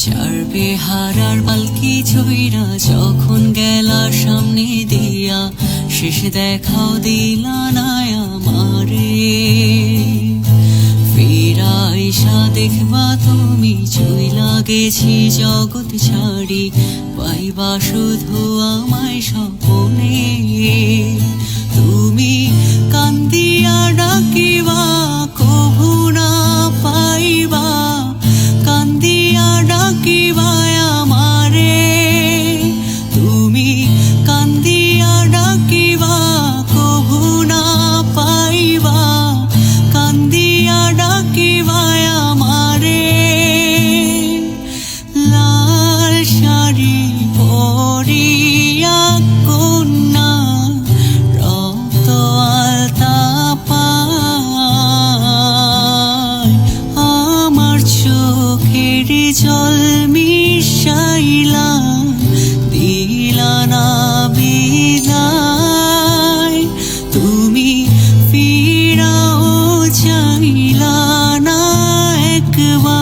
চার বেহারার পালকি ছইরা যখন গেলা সামনে দিয়া, শেষে দেখাও দিলা না আমারে। ফিরাইসা দেখবা তুমি চইলা গেছি জগৎ ছাড়ি, পাইবা শুধু আমায় স্বপনে। তুমি কান্দিয়া ডাকিবা কভু না পাইবা, কান্দিয়া ডাকিবা আমারে। তুমি কান্দিয়া ডাকিবা কভু না পাইবা, কান্দিয়া ডাকিবা আমারে। লাল শাড়ি পরিয়া কন্যা রক্ত আলতা পায়, আমার চোখের জল মিশাইলা দিলা না বিদায়। তুমি ফিরাও চাইলা না একবার।